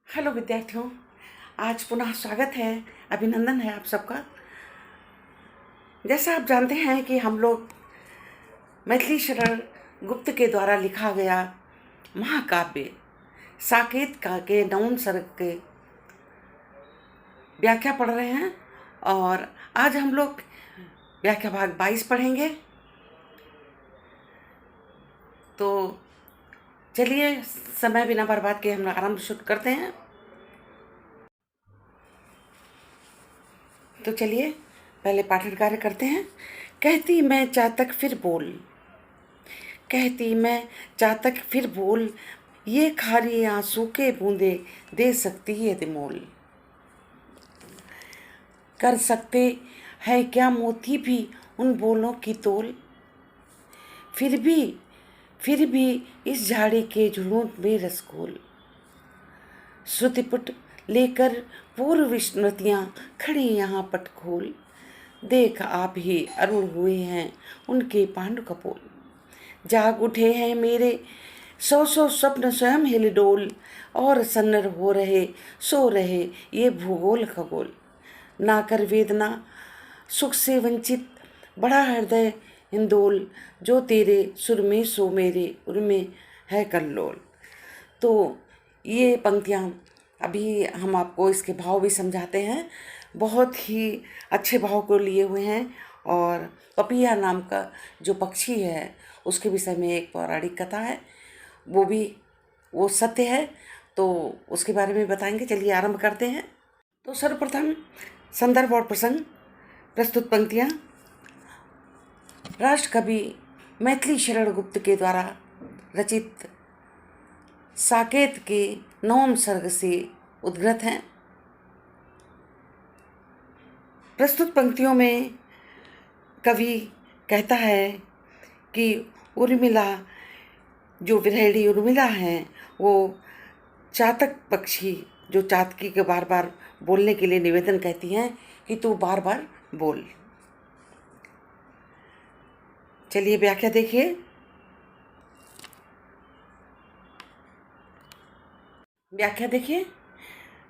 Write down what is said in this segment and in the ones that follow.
Hello विद्यार्थियों, आज पुनः स्वागत है, अभिनंदन है आप सबका। जैसा आप जानते हैं कि हम लोग मैथिली शरण गुप्त के द्वारा लिखा गया महाकाव्य साकेत का के नवम सर्ग के व्याख्या पढ़ रहे हैं और आज हम लोग व्याख्या भाग 22 पढ़ेंगे। तो चलिए समय बिना बर्बाद के हम आरंभ शुरू करते हैं। तो चलिए पहले पाठन कार्य करते हैं। कहती मैं चातक फिर बोल, कहती मैं चातक फिर बोल, ये खारी आंसू के बूंदे दे सकती है यदि मोल। कर सकते है क्या मोती भी उन बोलों की तोल, फिर भी इस झाड़ी के झुरमुट में रसगोल। श्रुतिपुट लेकर पूर्व स्मृतियाँ खड़ी यहाँ पट खोल, देख आप ही अरुण हुए हैं उनके पांडु कपोल। जाग उठे हैं मेरे सौ स्वप्न स्वयं हिलडोल, और सन्नर हो रहे सो रहे ये भूगोल खगोल। ना कर वेदना सुख से वंचित बड़ा हृदय हिंदोल, जो तेरे सुर में सो मेरे उर्मे है कल्लोल। तो ये पंक्तियाँ अभी हम आपको इसके भाव भी समझाते हैं। बहुत ही अच्छे भाव को लिए हुए हैं और पपिया नाम का जो पक्षी है उसके विषय में एक पौराणिक कथा है, वो सत्य है, तो उसके बारे में बताएंगे। चलिए आरंभ करते हैं। तो सर्वप्रथम संदर्भ और प्रसंग। प्रस्तुत पंक्तियाँ राष्ट्र कवि मैथिली शरण गुप्त के द्वारा रचित साकेत के नवम सर्ग से उद्गृत हैं। प्रस्तुत पंक्तियों में कवि कहता है कि उर्मिला, जो विरहिणी उर्मिला हैं, वो चातक पक्षी जो चातकी के बार बार बोलने के लिए निवेदन कहती हैं कि तू बार बार बोल। चलिए व्याख्या देखिए।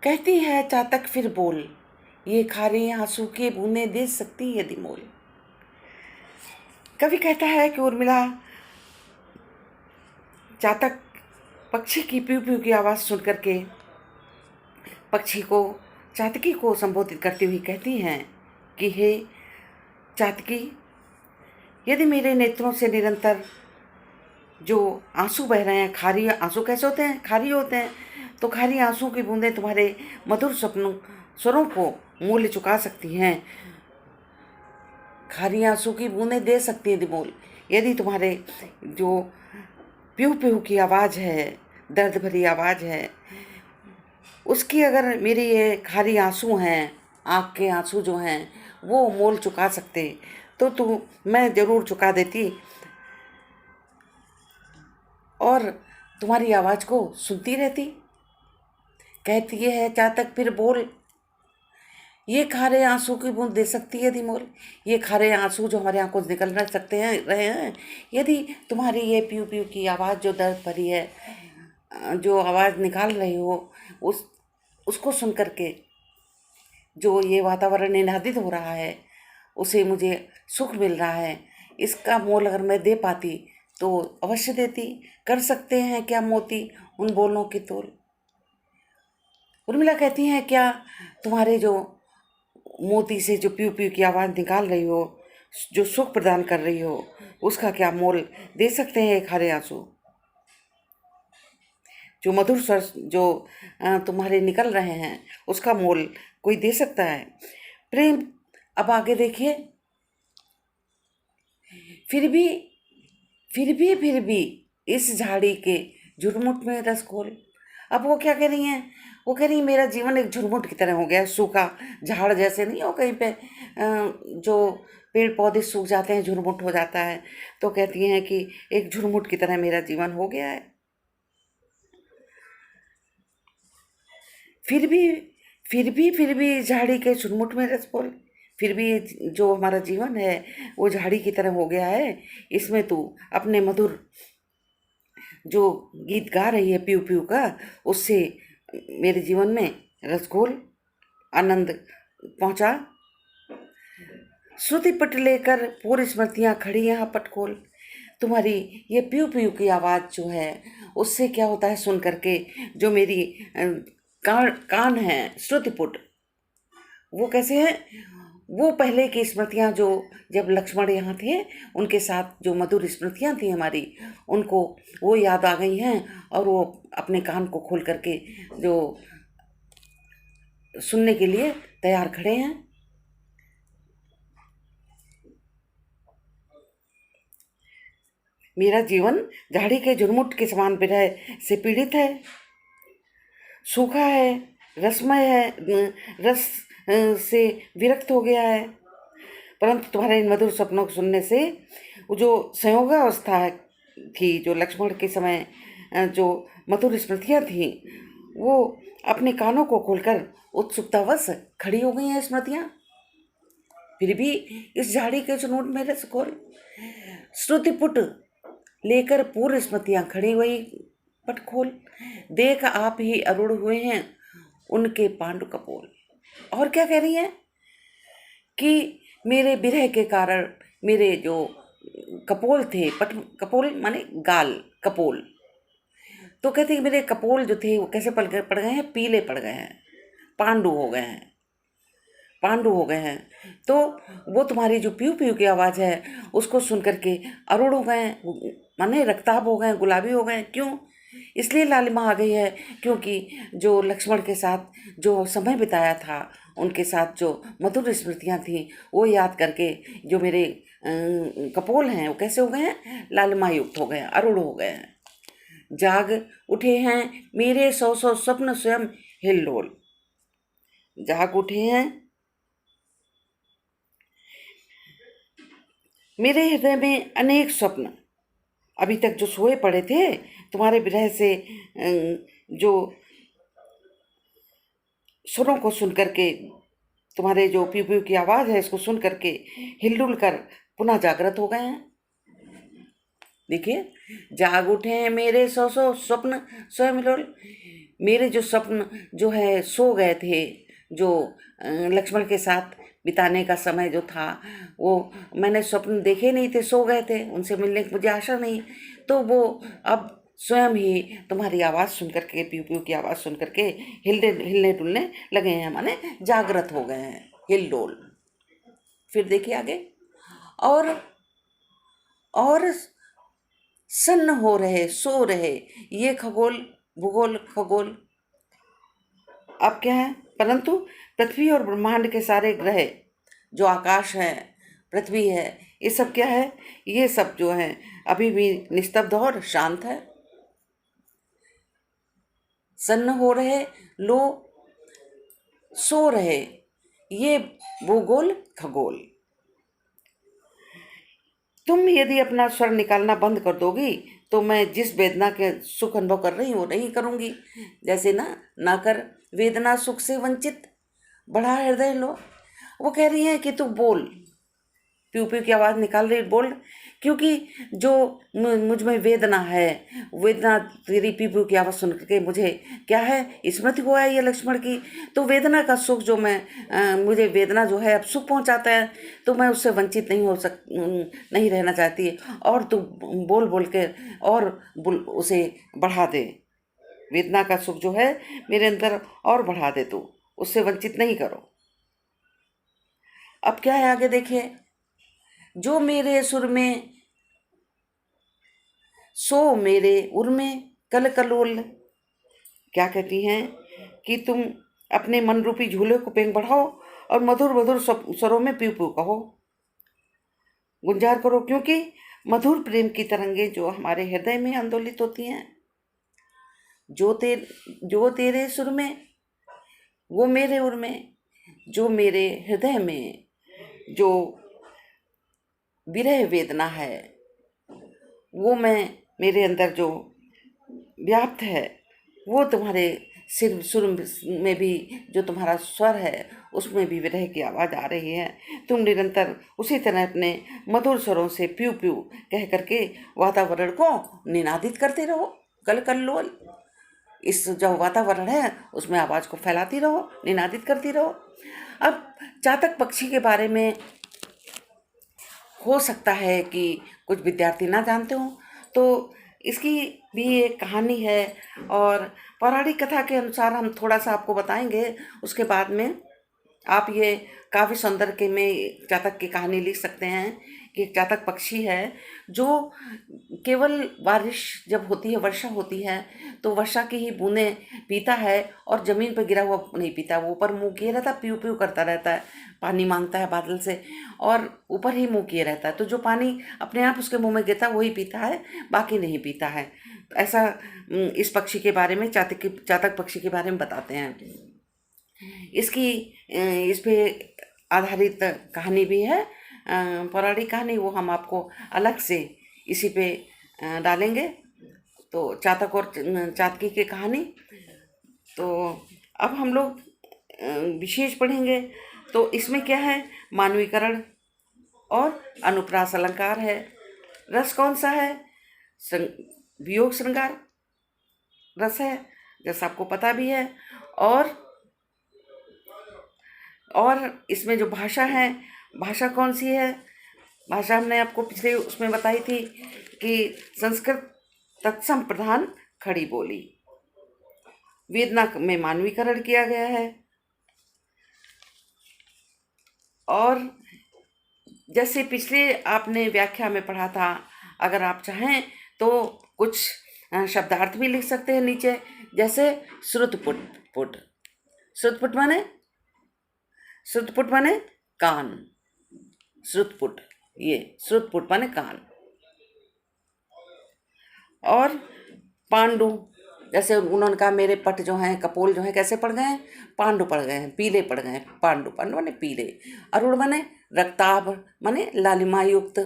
कहती है चातक फिर बोल, ये खारे आंसू के बूंदे दे सकती यदि मोल। कवि कहता है कि उर्मिला चातक पक्षी की प्यू प्यू की आवाज़ सुन करके पक्षी को, चातकी को संबोधित करती हुई कहती हैं कि हे चातकी, यदि मेरे नेत्रों से निरंतर जो आंसू बह रहे हैं, खारी आंसू कैसे होते हैं? खारी होते हैं। तो खारी आंसू की बूंदें तुम्हारे मधुर स्वरों को मूल्य चुका सकती हैं। खारी आंसू की बूंदें दे सकती हैं दिमोल। यदि तुम्हारे जो प्यू प्यू की आवाज़ है, दर्द भरी आवाज़ है, उसकी अगर मेरे ये खारी आंसू हैं, आँख के आंसू जो हैं, वो मोल चुका सकते तो मैं ज़रूर चुका देती और तुम्हारी आवाज़ को सुनती रहती। कहती है चातक फिर बोल, ये खारे आंसू की बूंद दे सकती है यदि मोल। ये खारे आंसू जो हमारे आंखों से निकल रहे हैं, यदि तुम्हारी ये प्यू प्यू की आवाज़ जो दर्द भरी है, जो आवाज़ निकाल रही हो, उसको सुन करके जो ये वातावरण निनादित हो रहा है, उसे मुझे सुख मिल रहा है, इसका मोल अगर मैं दे पाती तो अवश्य देती। कर सकते हैं क्या मोती उन बोलों की तोल। उर्मिला कहती हैं क्या तुम्हारे जो मोती से जो प्यू प्यू की आवाज़ निकाल रही हो, जो सुख प्रदान कर रही हो, उसका क्या मोल दे सकते हैं खारे आंसू? जो मधुर स्वर जो तुम्हारे निकल रहे हैं, उसका मोल कोई दे सकता है? प्रेम। अब आगे देखिए। फिर भी इस झाड़ी के झुरमुट में रस घोल। अब वो क्या कह रही हैं? वो कह रही है मेरा जीवन एक झुरमुट की तरह हो गया, सूखा झाड़ जैसे नहीं हो कहीं पे जो पेड़ पौधे सूख जाते हैं, झुरमुट हो जाता है, तो कहती हैं कि एक झुरमुट की तरह मेरा जीवन हो गया है। फिर भी झाड़ी के झुरमुट में रस बोल। फिर भी जो हमारा जीवन है वो झाड़ी की तरह हो गया है, इसमें तू अपने मधुर जो गीत गा रही है प्यू प्यू का, उससे मेरे जीवन में रसघोल आनंद पहुंचा। श्रुति पट लेकर पूरी स्मृतियाँ खड़ी यहाँ पटखोल। तुम्हारी ये प्यू प्यू की आवाज़ जो है उससे क्या होता है सुन करके, जो मेरी कान है श्रुतिपुट, वो कैसे हैं, वो पहले की स्मृतियाँ जो जब लक्ष्मण यहाँ थे उनके साथ जो मधुर स्मृतियाँ थी हमारी, उनको वो याद आ गई हैं और वो अपने कान को खोल करके जो सुनने के लिए तैयार खड़े हैं। मेरा जीवन झाड़ी के झुरमुट के समान विरह से पीड़ित है, सूखा है, रसमय है, रस से विरक्त हो गया है। परंतु तुम्हारे इन मधुर सपनों को सुनने से वो जो संयोगावस्था थी, जो लक्ष्मण के समय जो मधुर स्मृतियाँ थी, वो अपने कानों को खोलकर उत्सुकतावश खड़ी हो गई हैं स्मृतियाँ। फिर भी इस झाड़ी के झुरमुट में रसघोल श्रुतिपुट लेकर पूर्व स्मृतियाँ खड़ी हुई पटखोल। देख आप ही अरुण हुए हैं उनके पांडु कपोल। और क्या कह रही हैं कि मेरे विरह के कारण मेरे जो कपोल थे, कपोल माने गाल, कपोल, तो कहते हैं मेरे कपोल जो थे वो कैसे पड़ गए हैं, पीले पड़ गए हैं, पांडु हो गए हैं, पांडु हो गए हैं। तो वो तुम्हारी जो प्यू प्यू की आवाज़ है उसको सुन करके अरुण हो गए हैं, माने रक्ताब हो गए हैं, गुलाबी हो गए हैं। क्यों? इसलिए लालिमा आ गई है क्योंकि जो लक्ष्मण के साथ जो समय बिताया था, उनके साथ जो मधुर स्मृतियाँ थीं, वो याद करके जो मेरे कपोल हैं वो कैसे हो गए हैं, लालिमा युक्त हो गए हैं, अरुण हो गए हैं। जाग उठे हैं मेरे 100 स्वप्न स्वयं हिल्लोल। जाग उठे हैं मेरे हृदय में अनेक स्वप्न, अभी तक जो सोए पड़े थे तुम्हारे विरह से, जो सुरों को सुन करके, तुम्हारे जो प्यू प्यू की आवाज़ है इसको सुन करके हिलडुल कर पुनः जागृत हो गए हैं। देखिए, जाग उठे हैं मेरे 100 स्वप्न स्वयं हिल्लोल। मेरे जो स्वप्न जो है सो गए थे, जो लक्ष्मण के साथ बिताने का समय जो था, वो मैंने स्वप्न देखे नहीं थे, सो गए थे, उनसे मिलने की मुझे आशा नहीं, तो वो अब स्वयं ही तुम्हारी आवाज़ सुन करके, प्यू प्यू की आवाज़ सुन करके हिलने डुलने लगे हैं, माने जागृत हो गए हैं, हिल डोल। फिर देखिए आगे, और सन्न हो रहे, सो रहे ये खगोल भूगोल खगोल। अब क्या है, परंतु पृथ्वी और ब्रह्मांड के सारे ग्रह, जो आकाश है, पृथ्वी है, ये सब क्या है, ये सब जो है अभी भी निस्तब्ध और शांत है। सन्न हो रहे, लो सो रहे ये भूगोल खगोल। तुम यदि अपना स्वर निकालना बंद कर दोगी तो मैं जिस वेदना के सुख अनुभव कर रही हूँ वो नहीं करूँगी। जैसे ना कर वेदना सुख से वंचित, बढ़ा हृदय लो। वो कह रही है कि तू बोल, प्यू प्यू की आवाज़ निकाल रही, बोल, क्योंकि जो मुझ में वेदना है, वेदना तेरी प्यू प्यू की आवाज़ सुन के मुझे क्या है, स्मृति को है ये लक्ष्मण की, तो वेदना का सुख जो मैं मुझे वेदना जो है अब सुख पहुंचाता है, तो मैं उससे वंचित नहीं रहना चाहती। और तू बोल बोल के और उसे बढ़ा दे, वेदना का सुख जो है मेरे अंदर और बढ़ा दे, तू उससे वंचित नहीं करो। अब क्या है आगे देखिए, जो मेरे सुर में सो मेरे उर में कल कलोल। क्या कहती हैं कि तुम अपने मन रूपी झूले को पेंग बढ़ाओ और मधुर मधुर स्वरों में प्यू प्यू कहो, गुंजार करो, क्योंकि मधुर प्रेम की तरंगे जो हमारे हृदय में आंदोलित होती हैं, जो तेरे सुर में वो मेरे उर में, जो मेरे हृदय में जो विरह वेदना है वो मैं मेरे अंदर जो व्याप्त है, वो तुम्हारे सुर में भी जो तुम्हारा स्वर है उसमें भी विरह की आवाज़ आ रही है। तुम निरंतर उसी तरह अपने मधुर स्वरों से प्यू प्यू कह करके वातावरण को निनादित करते रहो, कल कल्लोल। इस जो वातावरण है उसमें आवाज़ को फैलाती रहो, निनादित करती रहो। अब चातक पक्षी के बारे में हो सकता है कि कुछ विद्यार्थी ना जानते हों, तो इसकी भी एक कहानी है और पौराणिक कथा के अनुसार हम थोड़ा सा आपको बताएंगे। उसके बाद में आप ये काव्य सौंदर्य के में चातक की कहानी लिख सकते हैं कि एक चातक पक्षी है जो केवल बारिश जब होती है, वर्षा होती है, तो वर्षा की ही बूंदें पीता है और ज़मीन पर गिरा हुआ नहीं पीता। वो ऊपर मुँह किए रहता है, प्यू प्यू करता रहता है, पानी मांगता है बादल से और ऊपर ही मुँह किए रहता है। तो जो पानी अपने आप उसके मुँह में गिरता है वही पीता है, बाकी नहीं पीता है। तो ऐसा इस पक्षी के बारे में, चातक पक्षी के बारे में बताते हैं। इसकी इस पे आधारित कहानी भी है, पौराणिक कहानी, वो हम आपको अलग से इसी पे डालेंगे। तो चातक और चातकी की कहानी। तो अब हम लोग विशेष पढ़ेंगे। तो इसमें क्या है, मानवीकरण और अनुप्रास अलंकार है। रस कौन सा है, वियोग श्रृंगार रस है, जैसा आपको पता भी है। और इसमें जो भाषा है, भाषा कौन सी है, भाषा हमने आपको पिछले उसमें बताई थी कि संस्कृत तत्सम प्रधान खड़ी बोली। वेदना में मानवीकरण किया गया है। और जैसे पिछले आपने व्याख्या में पढ़ा था, अगर आप चाहें तो कुछ शब्दार्थ भी लिख सकते हैं नीचे, जैसे श्रुतपुट। श्रुतपुट माने कान। श्रुतपुट, ये श्रुतपुट माने कान। और पांडु, जैसे उन्होंने कहा मेरे पट जो हैं, कपोल जो हैं, कैसे पड़ गए हैं, पांडु पड़ गए हैं, पीले पड़ गए हैं। पांडु माने पीले। अरुण माने रक्ताभ, माने लालिमा युक्त।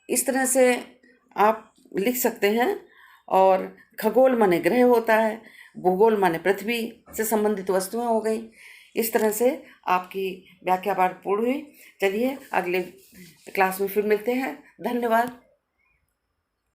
इस तरह से आप लिख सकते हैं। और खगोल माने ग्रह होता है, भूगोल माने पृथ्वी से संबंधित वस्तुएं हो गई। इस तरह से आपकी व्याख्या पाठ पूर्ण हुई। चलिए अगले क्लास में फिर मिलते हैं। धन्यवाद।